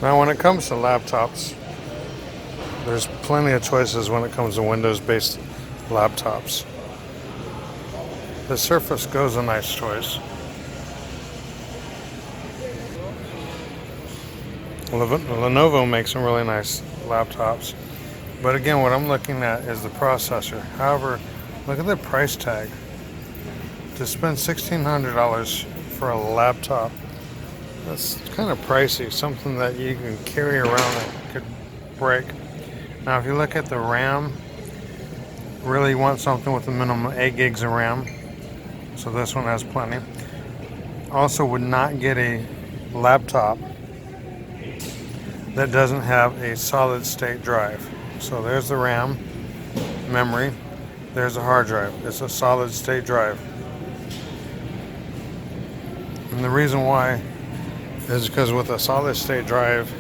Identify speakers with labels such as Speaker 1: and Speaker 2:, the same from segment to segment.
Speaker 1: Now, when it comes to laptops, there's plenty of choices when it comes to Windows-based laptops. The Surface Go is a nice choice. Lenovo makes some really nice laptops. But again, what I'm looking at is the processor. However, look at the price tag. To spend $1,600 for a laptop, that's kind of pricey. Something that you can carry around that could break. Now, if you look at the RAM, really want something with a minimum 8 gigs of RAM. So this one has plenty. Also would not get a laptop that doesn't have a solid state drive. So there's the RAM, memory, there's a hard drive. It's a solid state drive. And the reason why is because with a solid state drive,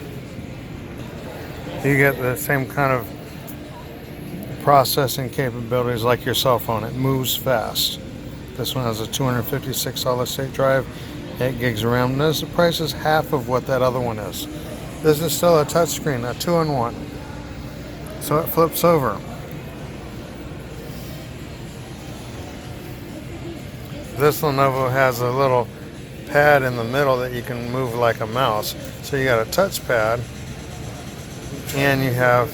Speaker 1: you get the same kind of processing capabilities like your cell phone. It moves fast. This one has a 256 solid state drive, 8 gigs of RAM. Notice the price is half of what that other one is. This is still a touchscreen, a 2-in-1. So it flips over. This Lenovo has a little pad in the middle that you can move like a mouse. So you got a touch pad, and you have,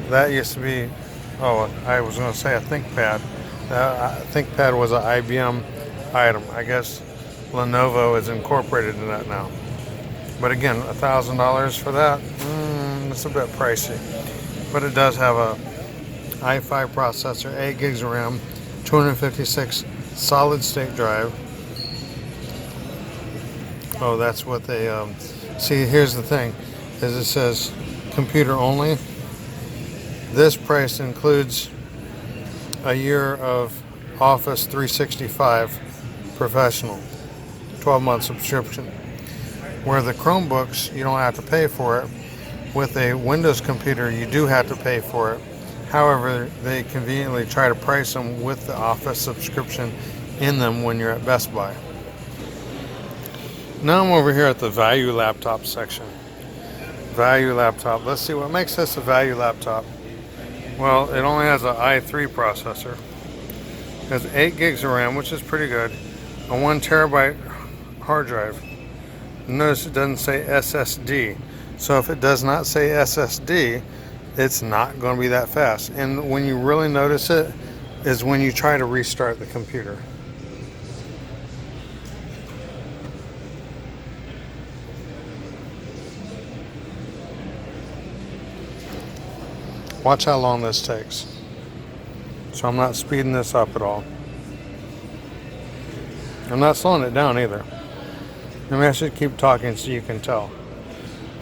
Speaker 1: that used to be, oh, I was going to say a ThinkPad. ThinkPad was an IBM item. I guess Lenovo is incorporated in that now. But again, $1,000 for that, it's a bit pricey. But it does have a i5 processor, 8 gigs of RAM, 256 solid state drive. Oh, that's what they, see, here's the thing, is it says computer only. This price includes a year of Office 365 Professional, 12-month subscription. Where the Chromebooks, you don't have to pay for it. With a Windows computer, you do have to pay for it. However, they conveniently try to price them with the Office subscription in them when you're at Best Buy. Now I'm over here at the value laptop section. Value laptop. Let's see what makes this a value laptop. Well, it only has an i3 processor. It has 8 gigs of RAM, which is pretty good. A 1 terabyte hard drive. Notice it doesn't say SSD. So if it does not say SSD, it's not going to be that fast. And when you really notice it is when you try to restart the computer. Watch how long this takes. So I'm not speeding this up at all. I'm not slowing it down either. Maybe I should keep talking so you can tell.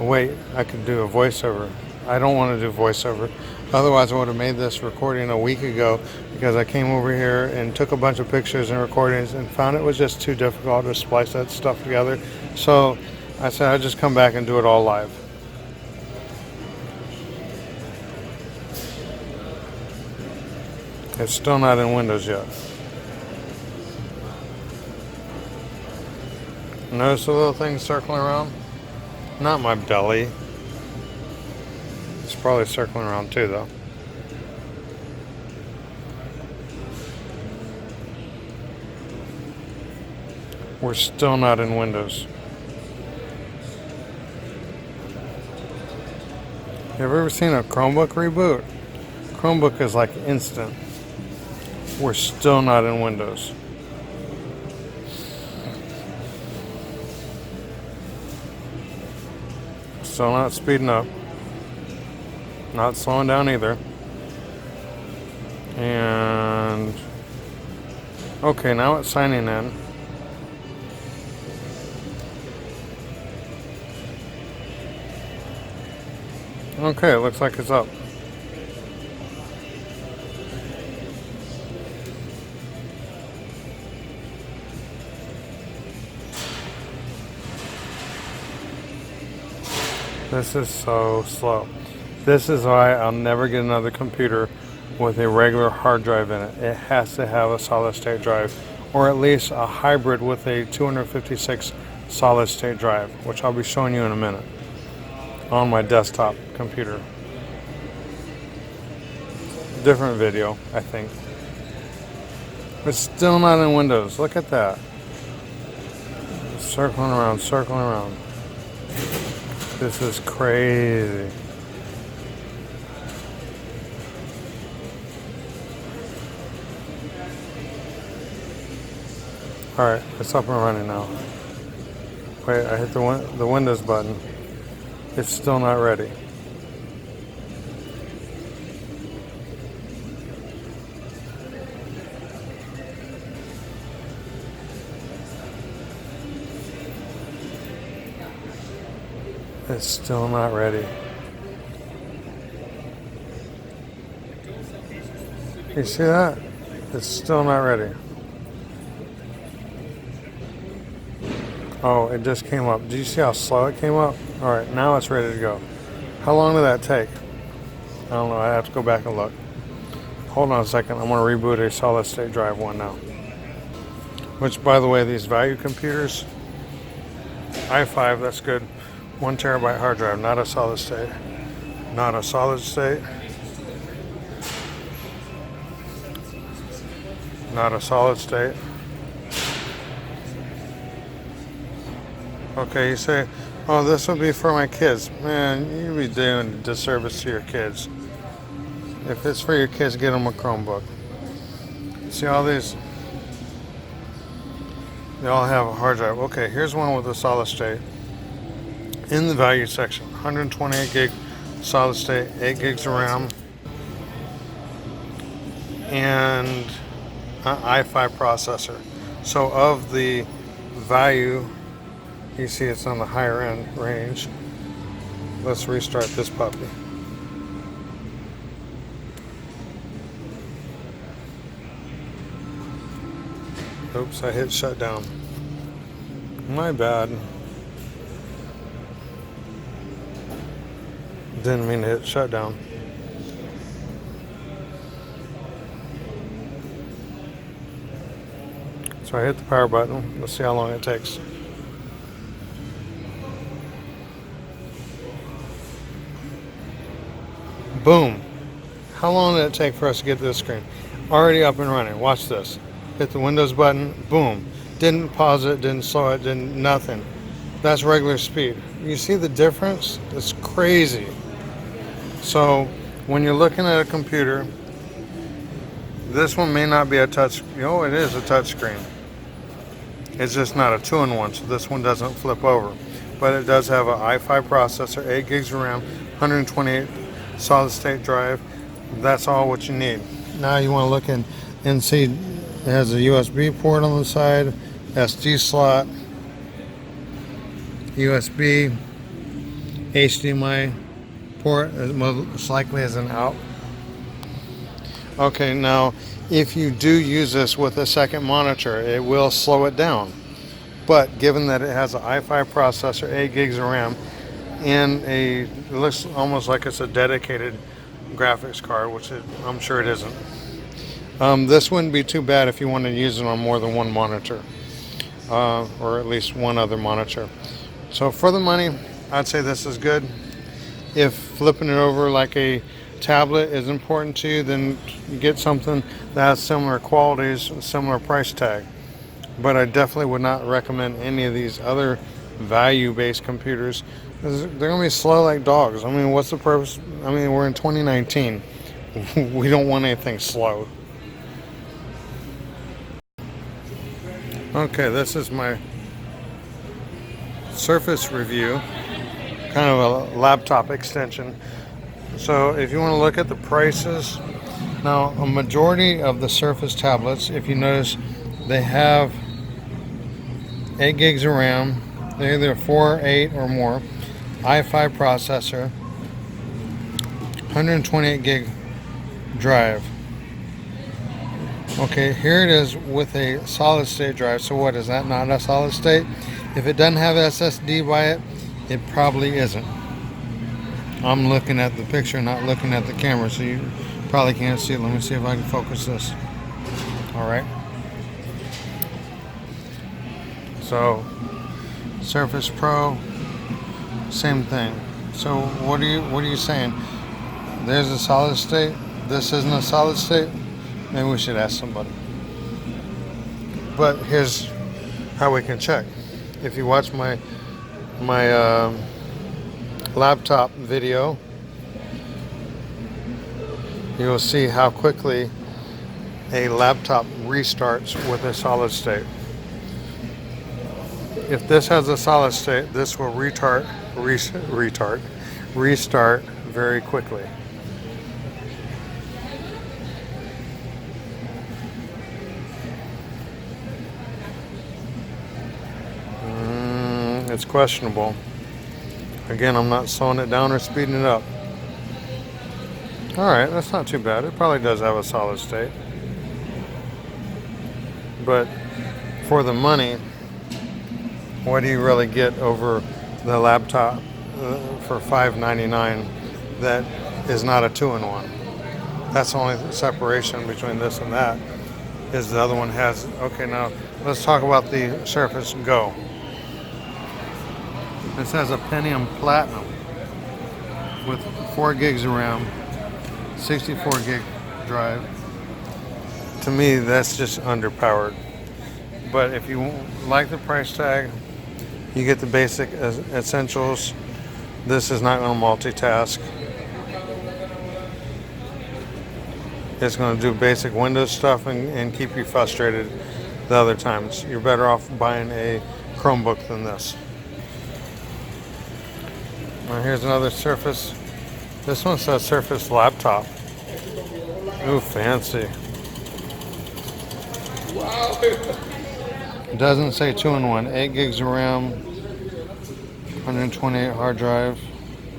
Speaker 1: Wait, I could do a voiceover. I don't want to do voiceover. Otherwise, I would have made this recording a week ago because I came over here and took a bunch of pictures and recordings and found it was just too difficult to splice that stuff together. So I said I'd just come back and do it all live. It's still not in Windows yet. Notice the little thing circling around? Not my belly. It's probably circling around too, though. We're still not in Windows. Have you ever seen a Chromebook reboot? Chromebook is like instant. We're still not in Windows. Still not speeding up. Not slowing down either. And okay, now it's signing in. Okay, it looks like it's up. This is so slow. This is why I'll never get another computer with a regular hard drive in it. It has to have a solid state drive, or at least a hybrid with a 256 solid state drive, which I'll be showing you in a minute on my desktop computer. Different video, I think. It's still not in Windows. Look at that. Circling around, circling around. This is crazy. Alright, it's up and running now. Wait, I hit the Windows button. It's still not ready. It's still not ready. You see that? It's still not ready. Oh, it just came up. Did you see how slow it came up? Alright, now it's ready to go. How long did that take? I don't know. I have to go back and look. Hold on a second. I'm going to reboot a solid state drive one now. Which, by the way, these value computers, i5, that's good. 1 terabyte hard drive, not a solid state. Not a solid state. Not a solid state. Okay, you say, oh, this would be for my kids. Man, you'd be doing a disservice to your kids. If it's for your kids, get them a Chromebook. See all these? They all have a hard drive. Okay, here's one with a solid state. In the value section, 128 gig solid state, 8 gigs of RAM, and an i5 processor. So of the value, you see it's on the higher end range. Let's restart this puppy. Oops, I hit shutdown. My bad. Didn't mean to hit shutdown. So I hit the power button. Let's see how long it takes. Boom. How long did it take for us to get to this screen? Already up and running. Watch this. Hit the Windows button. Boom. Didn't pause it. Didn't slow it. Didn't nothing. That's regular speed. You see the difference? It's crazy. So when you're looking at a computer, this one may not be a touch. Oh, it is a touch screen. It's just not a 2-in-1, so this one doesn't flip over. But it does have an i5 processor, 8 gigs of RAM, 128 solid state drive. That's all what you need. Now you want to look in and see it has a USB port on the side, SD slot, USB, HDMI port, most likely as an out. Okay, now if you do use this with a second monitor, it will slow it down. But given that it has an i5 processor, 8 gigs of RAM, and it looks almost like it's a dedicated graphics card, which I'm sure it isn't. This wouldn't be too bad if you wanted to use it on more than one monitor, or at least one other monitor. So for the money, I'd say this is good. If flipping it over like a tablet is important to you, then you get something that has similar qualities, similar price tag. But I definitely would not recommend any of these other value-based computers. They're going to be slow like dogs. I mean, what's the purpose? I mean, we're in 2019. We don't want anything slow. Okay, this is my Surface review. Kind of a laptop extension. So if you want to look at the prices, now a majority of the Surface tablets, if you notice, they have 8 gigs of RAM. They're either 4, 8, or more. i5 processor, 128 gig drive. Okay, here it is with a solid state drive. So what is that? Not a solid state? If it doesn't have SSD by it, it probably isn't. I'm looking at the picture, not looking at the camera, so you probably can't see it. Let me see if I can focus this. All right. So Surface Pro, same thing. So what are you saying? There's a solid state. This isn't a solid state. Maybe we should ask somebody. But here's how we can check. If you watch my laptop video, you'll see how quickly a laptop restarts with a solid state. If this has a solid state, this will restart very quickly. It's questionable. Again, I'm not slowing it down or speeding it up. Alright, that's not too bad. It probably does have a solid state. But for the money, what do you really get over the laptop for $599 that is not a 2-in-1? That's the only separation between this and that, is the other one has. Okay, now let's talk about the Surface Go. This has a Pentium Platinum with 4 gigs of RAM, 64 gig drive. To me, that's just underpowered. But if you like the price tag, you get the basic essentials. This is not going to multitask. It's going to do basic Windows stuff and keep you frustrated the other times. You're better off buying a Chromebook than this. Now here's another Surface. This one says Surface Laptop. Ooh, fancy.
Speaker 2: Wow.
Speaker 1: It doesn't say 2-in-1. 8 gigs of RAM, 128 hard drive,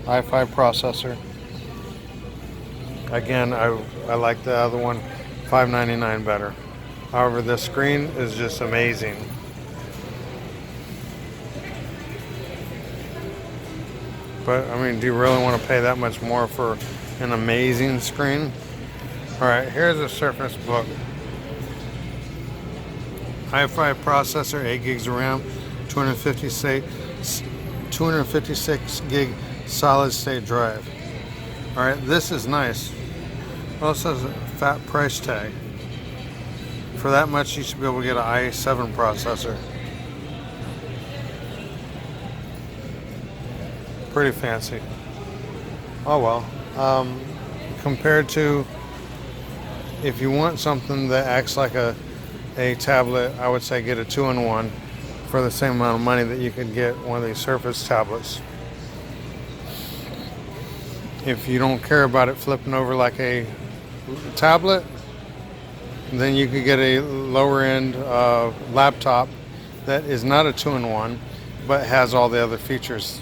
Speaker 1: i5 processor. Again, I like the other one, $599 better. However, this screen is just amazing. But I mean, do you really want to pay that much more for an amazing screen? Alright, here's a Surface Book. i5 processor, 8 gigs of RAM, 256 gig solid state drive. Alright, this is nice. It also has a fat price tag. For that much, you should be able to get an i7 processor. Pretty fancy. Oh well. Compared to, if you want something that acts like a tablet, I would say get a 2-in-1 for the same amount of money that you could get one of these Surface tablets. If you don't care about it flipping over like a tablet, then you could get a lower end laptop that is not a 2-in-1 but has all the other features.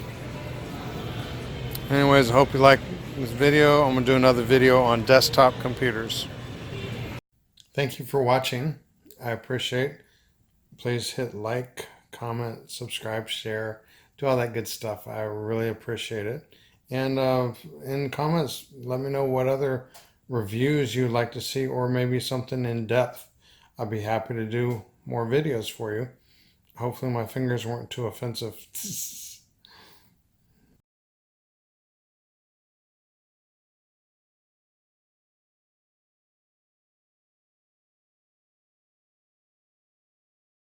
Speaker 1: Anyways, I hope you like this video. I'm going to do another video on desktop computers. Thank you for watching. I appreciate it. Please hit like, comment, subscribe, share, do all that good stuff. I really appreciate it. And in comments, let me know what other reviews you'd like to see, or maybe something in depth. I'll be happy to do more videos for you. Hopefully my fingers weren't too offensive.